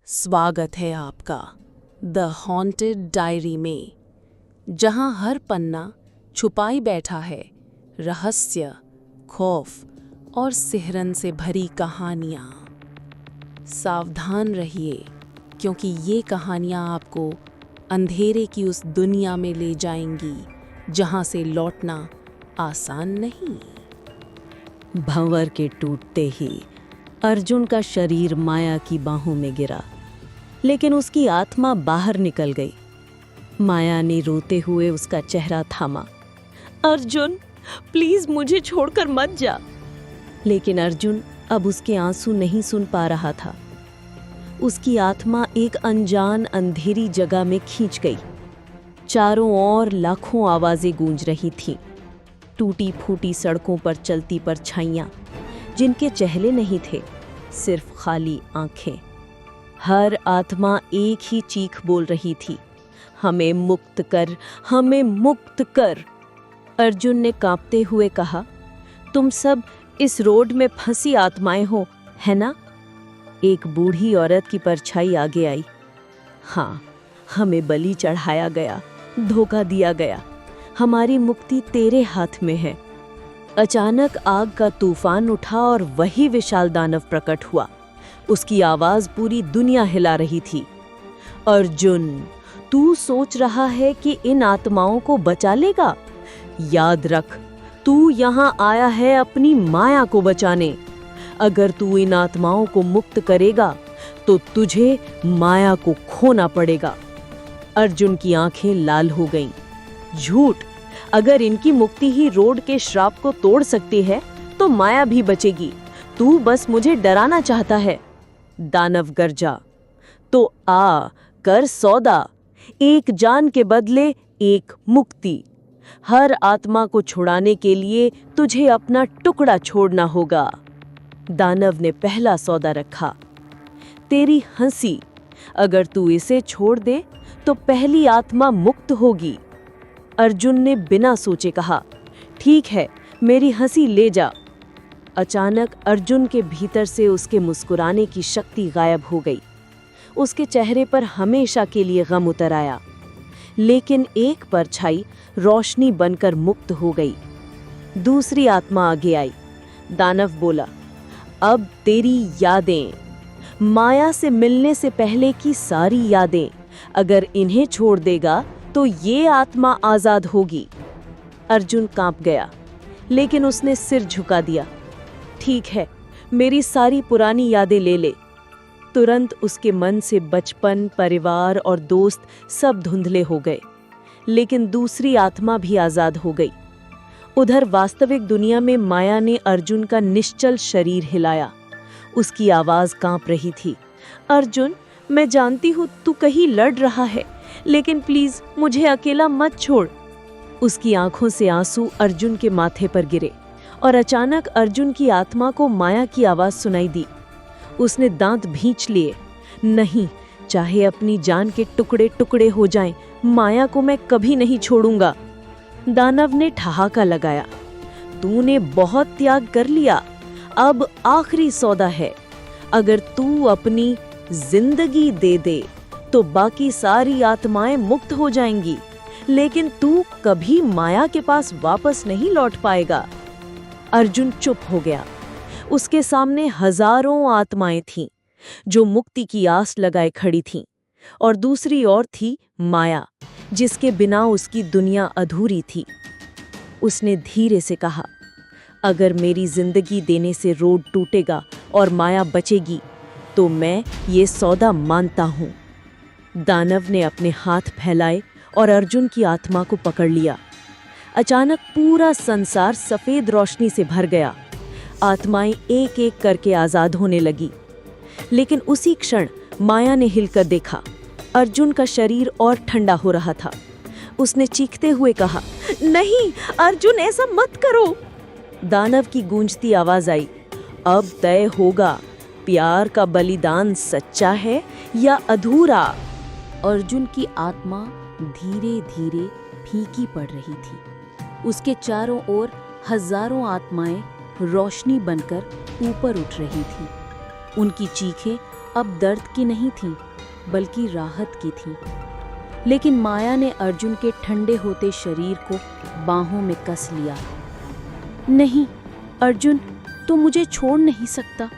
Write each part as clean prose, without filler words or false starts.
स्वागत है आपका द हॉन्टेड डायरी में, जहां हर पन्ना छुपाई बैठा है रहस्य, खौफ और सिहरन से भरी कहानियां। सावधान रहिए, क्योंकि ये कहानियां आपको अंधेरे की उस दुनिया में ले जाएंगी जहां से लौटना आसान नहीं। भंवर के टूटते ही अर्जुन का शरीर माया की बाहों में गिरा, लेकिन उसकी आत्मा बाहर निकल गई। माया ने रोते हुए उसका चेहरा थामा। अर्जुन, प्लीज मुझे छोड़कर मत जा। लेकिन अर्जुन अब उसके आंसू नहीं सुन पा रहा था। उसकी आत्मा एक अनजान अंधेरी जगह में खींच गई। चारों ओर लाखों आवाजें गूंज रही थीं। टूटी फूटी सड़कों पर चलती परछाइयां, जिनके चेहरे नहीं थे, सिर्फ खाली आंखें। हर आत्मा एक ही चीख बोल रही थी, हमें मुक्त कर, हमें मुक्त कर। अर्जुन ने कांपते हुए कहा, तुम सब इस रोड में फंसी आत्माएं हो, है ना? एक बूढ़ी औरत की परछाई आगे आई। हाँ, हमें बलि चढ़ाया गया, धोखा दिया गया। हमारी मुक्ति तेरे हाथ में है। अचानक आग का तूफान उठा और वही विशाल दानव प्रकट हुआ। उसकी आवाज पूरी दुनिया हिला रही थी। अर्जुन, तू सोच रहा है कि इन आत्माओं को बचा लेगा? याद रख, तू यहाँ आया है अपनी माया को बचाने। अगर तू इन आत्माओं को मुक्त करेगा तो तुझे माया को खोना पड़ेगा। अर्जुन की आंखें लाल हो गईं। झूठ! अगर इनकी मुक्ति ही रोड के श्राप को तोड़ सकती है तो माया भी बचेगी। तू बस मुझे डराना चाहता है। दानव गरजा। तो आ कर सौदा, एक जान के बदले एक मुक्ति। हर आत्मा को छुड़ाने के लिए तुझे अपना टुकड़ा छोड़ना होगा। दानव ने पहला सौदा रखा, तेरी हंसी। अगर तू इसे छोड़ दे तो पहली आत्मा मुक्त होगी। अर्जुन ने बिना सोचे कहा, ठीक है, मेरी हंसी ले जा। अचानक अर्जुन के भीतर से उसके मुस्कुराने की शक्ति गायब हो गई। उसके चेहरे पर हमेशा के लिए गम उतर आया। लेकिन एक परछाई रोशनी बनकर मुक्त हो गई। दूसरी आत्मा आगे आई। दानव बोला, अब तेरी यादें, माया से मिलने से पहले की सारी यादें, अगर इन्हें छोड़ देगा तो ये आत्मा आजाद होगी। अर्जुन कांप गया, लेकिन उसने सिर झुका दिया। ठीक है, मेरी सारी पुरानी यादें ले ले। तुरंत उसके मन से बचपन, परिवार और दोस्त सब धुंधले हो गए। लेकिन दूसरी आत्मा भी आजाद हो गई। उधर वास्तविक दुनिया में माया ने अर्जुन का निश्चल शरीर हिलाया। उसकी आवाज कांप रही थी। अर्जुन, मैं जानती हूँ तू कहीं लड़ रहा है, लेकिन प्लीज मुझे अकेला मत छोड़। उसकी आंखों से आंसू अर्जुन के माथे पर गिरे और अचानक अर्जुन की आत्मा को माया की आवाज सुनाई दी। उसने दांत भींच लिए। नहीं, चाहे अपनी जान के टुकड़े टुकड़े हो जाएं, माया को मैं कभी नहीं छोड़ूंगा। दानव ने ठहाका लगाया, तूने बहुत त्याग कर लिया, अब आखिरी सौदा है। अगर तू अपनी जिंदगी दे दे तो बाकी सारी आत्माएं मुक्त हो जाएंगी, लेकिन तू कभी माया के पास वापस नहीं लौट पाएगा। अर्जुन चुप हो गया। उसके सामने हजारों आत्माएं थीं, जो मुक्ति की आस लगाए खड़ी थीं, और दूसरी ओर थी माया, जिसके बिना उसकी दुनिया अधूरी थी। उसने धीरे से कहा, अगर मेरी जिंदगी देने से रोड टूटेगा और माया बचेगी तो मैं ये सौदा मानता हूं। दानव ने अपने हाथ फैलाए और अर्जुन की आत्मा को पकड़ लिया। अचानक पूरा संसार सफेद रोशनी से भर गया। आत्माएं एक एक करके आजाद होने लगी। लेकिन उसी क्षण माया ने हिलकर देखा। अर्जुन का शरीर और ठंडा हो रहा था। उसने चीखते हुए कहा, नहीं अर्जुन, ऐसा मत करो। दानव की गूंजती आवाज आई, अब तय होगा, प्यार का बलिदान सच्चा है या अधूरा। अर्जुन की आत्मा धीरे धीरे फीकी पड़ रही थी। उसके चारों ओर हजारों आत्माएं रोशनी बनकर ऊपर उठ रही थीं। उनकी चीखें अब दर्द की नहीं थी, बल्कि राहत की थी। लेकिन माया ने अर्जुन के ठंडे होते शरीर को बाहों में कस लिया। नहीं अर्जुन, तू मुझे छोड़ नहीं सकता।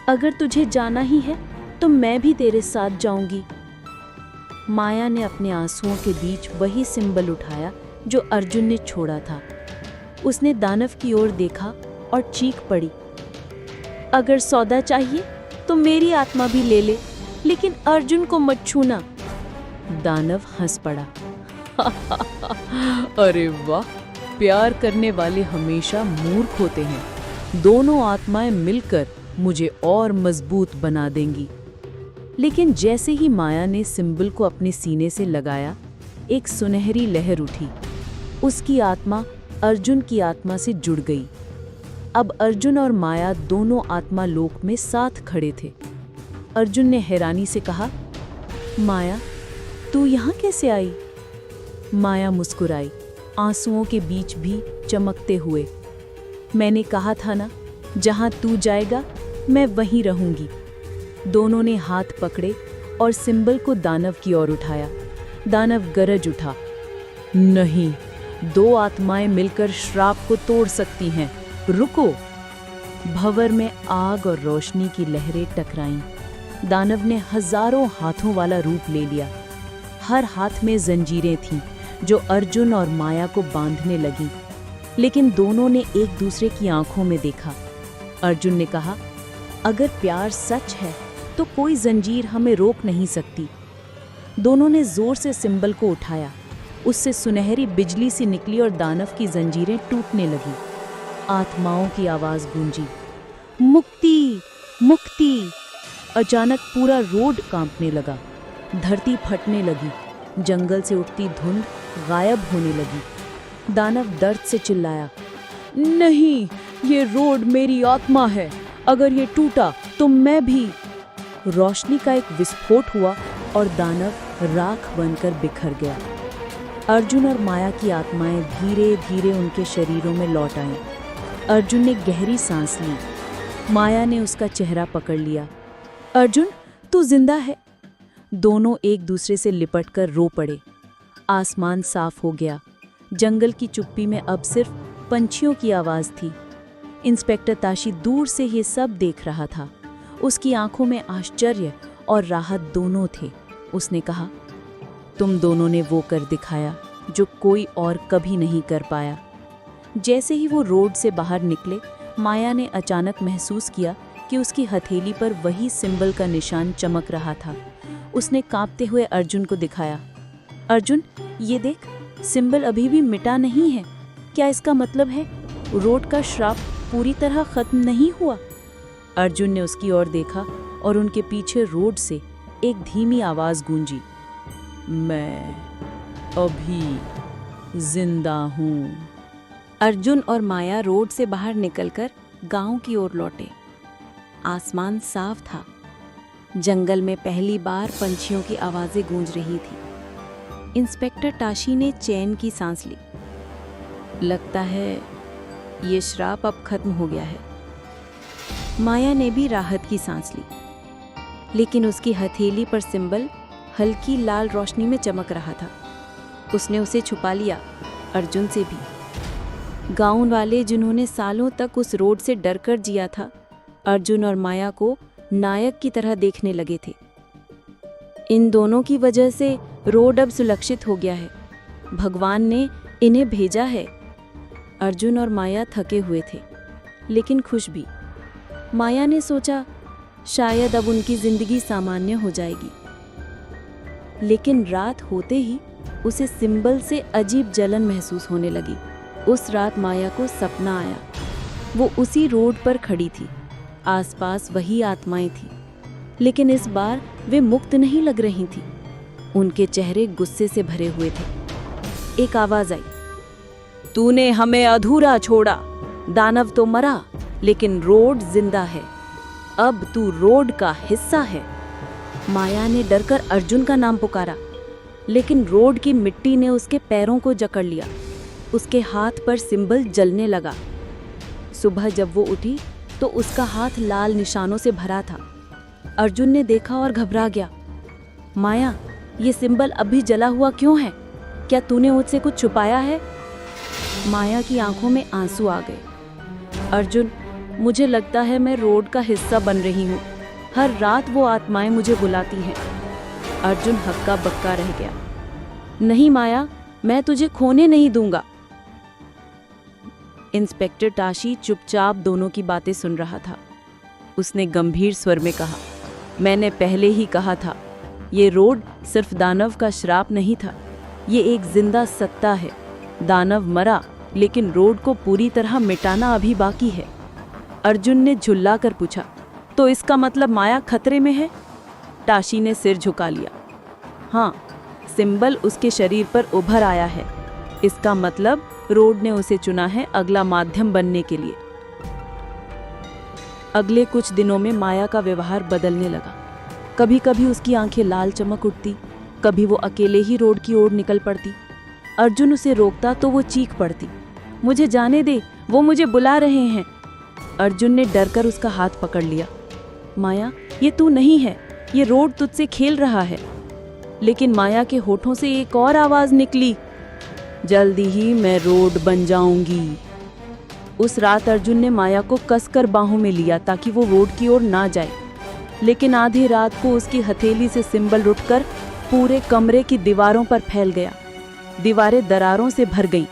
अगर तुझे जाना ही है तो मैं भी तेरे साथ जाऊंगी। माया ने अपने आंसुओं के बीच वही सिंबल उठाया जो अर्जुन ने छोड़ा था। उसने दानव की ओर देखा और चीख पड़ी, अगर सौदा चाहिए तो मेरी आत्मा भी ले ले, लेकिन अर्जुन को मत छूना। दानव हंस पड़ा। अरे वाह, प्यार करने वाले हमेशा मूर्ख होते हैं। दोनों आत्माएं मिलकर मुझे और मजबूत बना देंगी। लेकिन जैसे ही माया ने सिंबल को अपने सीने से लगाया, एक सुनहरी लहर उठी। उसकी आत्मा अर्जुन की आत्मा से जुड़ गई। अब अर्जुन और माया दोनों आत्मा लोक में साथ खड़े थे। अर्जुन ने हैरानी से कहा, माया, तू यहाँ कैसे आई? माया मुस्कुराई, आंसुओं के बीच भी चमकते हुए। मैंने कहा था ना, जहाँ तू जाएगा मैं वहीं रहूंगी। दोनों ने हाथ पकड़े और सिंबल को दानव की ओर उठाया। दानव गरज उठा, नहीं, दो आत्माएं मिलकर श्राप को तोड़ सकती हैं, रुको। भंवर में आग और रोशनी की लहरें टकराईं। दानव ने हजारों हाथों वाला रूप ले लिया। हर हाथ में जंजीरें थीं जो अर्जुन और माया को बांधने लगी। लेकिन दोनों ने एक दूसरे की आंखों में देखा। अर्जुन ने कहा, अगर प्यार सच है तो कोई जंजीर हमें रोक नहीं सकती। दोनों ने जोर से सिंबल को उठाया। उससे सुनहरी बिजली सी निकली और दानव की जंजीरें टूटने लगी। आत्माओं की आवाज गूंजी, मुक्ति, मुक्ति। अचानक पूरा रोड कांपने लगा। धरती फटने लगी। जंगल से उठती धुंध गायब होने लगी। दानव दर्द से चिल्लाया, नहीं, ये रोड मेरी आत्मा है। अगर ये टूटा तो मैं भी। रोशनी का एक विस्फोट हुआ और दानव राख बनकर बिखर गया। अर्जुन और माया की आत्माएं धीरे धीरे उनके शरीरों में लौट आईं। अर्जुन ने गहरी सांस ली। माया ने उसका चेहरा पकड़ लिया। अर्जुन, तू जिंदा है। दोनों एक दूसरे से लिपटकर रो पड़े। आसमान साफ हो गया। जंगल की चुप्पी में अब सिर्फ पंछियों की आवाज थी। इंस्पेक्टर ताशी दूर से ये सब देख रहा था। उसकी आंखों में आश्चर्य और राहत दोनों थे। उसने कहा, तुम दोनों ने वो कर दिखाया जो कोई और कभी नहीं कर पाया। जैसे ही वो रोड से बाहर निकले, माया ने अचानक महसूस किया कि उसकी हथेली पर वही सिंबल का निशान चमक रहा था। उसने कांपते हुए अर्जुन को दिखाया। अर्जुन, ये देख, सिंबल अभी भी मिटा नहीं है। क्या इसका मतलब है रोड का श्राप पूरी तरह खत्म नहीं हुआ? अर्जुन ने उसकी ओर देखा और उनके पीछे रोड से एक धीमी आवाज गूंजी, मैं अभी जिंदा हूँ। अर्जुन और माया रोड से बाहर निकलकर गांव की ओर लौटे। आसमान साफ था। जंगल में पहली बार पंछियों की आवाजें गूंज रही थी। इंस्पेक्टर ताशी ने चैन की सांस ली। लगता है ये श्राप अब खत्म हो गया है। माया ने भी राहत की सांस ली। लेकिन उसकी हथेली पर सिंबल हल्की लाल रोशनी में चमक रहा था। उसने उसे छुपा लिया, अर्जुन से भी। गांव वाले जिन्होंने सालों तक उस रोड से डरकर जिया था, अर्जुन और माया को नायक की तरह देखने लगे थे। इन दोनों की वजह से रोड अब सुरक्षित हो गया है। भगवान ने इन्हें भेजा है। अर्जुन और माया थके हुए थे, लेकिन खुश भी। माया ने सोचा, शायद अब उनकी जिंदगी सामान्य हो जाएगी। लेकिन रात होते ही उसे सिंबल से अजीब जलन महसूस होने लगी। उस रात माया को सपना आया। वो उसी रोड पर खड़ी थी। आसपास वही आत्माएं थी, लेकिन इस बार वे मुक्त नहीं लग रही थी। उनके चेहरे गुस्से से भरे हुए थे। एक आवाज आई, तूने हमें अधूरा छोड़ा। दानव तो मरा, लेकिन रोड जिंदा है। अब तू रोड का हिस्सा है। माया ने डरकर अर्जुन का नाम पुकारा, लेकिन रोड की मिट्टी ने उसके पैरों को जकड़ लिया। उसके हाथ पर सिंबल जलने लगा। सुबह जब वो उठी तो उसका हाथ लाल निशानों से भरा था। अर्जुन ने देखा और घबरा गया। माया, ये सिंबल अभी जला हुआ क्यों है? क्या तूने मुझसे कुछ छुपाया है? माया की आंखों में आंसू आ गए। अर्जुन, मुझे लगता है मैं रोड का हिस्सा बन रही हूँ। हर रात वो आत्माएं मुझे बुलाती हैं। अर्जुन हक्का बक्का रह गया। नहीं माया, मैं तुझे खोने नहीं दूंगा। इंस्पेक्टर ताशी चुपचाप दोनों की बातें सुन रहा था। उसने गंभीर स्वर में कहा, मैंने पहले ही कहा था, ये रोड सिर्फ दानव का श्राप नहीं था, ये एक जिंदा सत्ता है। दानव मरा, लेकिन रोड को पूरी तरह मिटाना अभी बाकी है। अर्जुन ने झुल्ला कर पूछा, तो इसका मतलब माया खतरे में है? ताशी ने सिर झुका लिया। हाँ, सिंबल उसके शरीर पर उभर आया है। इसका मतलब रोड ने उसे चुना है अगला माध्यम बनने के लिए। अगले कुछ दिनों में माया का व्यवहार बदलने लगा। कभी कभी उसकी आंखें लाल चमक उठती, कभी वो अकेले ही रोड की ओर निकल पड़ती। अर्जुन उसे रोकता तो वो चीख पड़ती, मुझे जाने दे, वो मुझे बुला रहे हैं। अर्जुन ने डरकर उसका हाथ पकड़ लिया। माया, ये तू नहीं है, ये रोड तुझसे खेल रहा है। लेकिन माया के होठों से एक और आवाज निकली, जल्दी ही मैं रोड बन जाऊंगी। उस रात अर्जुन ने माया को कसकर बाहों में लिया ताकि वो रोड की ओर ना जाए। लेकिन आधी रात को उसकी हथेली से सिंबल उठकर पूरे कमरे की दीवारों पर फैल गया। दीवारें दरारों से भर गईं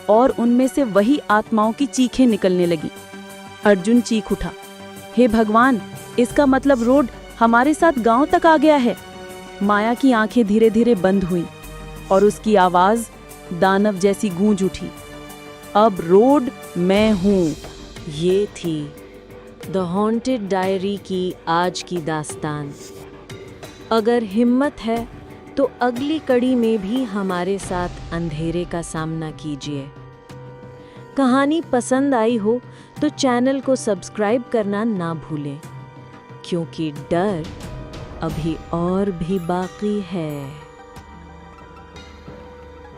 और उनमें से वही आत्माओं की चीखें निकलने लगी। अर्जुन चीख उठा, हे भगवान, इसका मतलब रोड हमारे साथ गांव तक आ गया है। माया की आंखें धीरे धीरे बंद हुईं और उसकी आवाज दानव जैसी गूंज उठी, अब रोड मैं हूँ। ये थी द हॉन्टेड डायरी की आज की दास्तान। अगर हिम्मत है तो अगली कड़ी में भी हमारे साथ अंधेरे का सामना कीजिए। कहानी पसंद आई हो तो चैनल को सब्सक्राइब करना ना भूलें, क्योंकि डर अभी और भी बाकी है।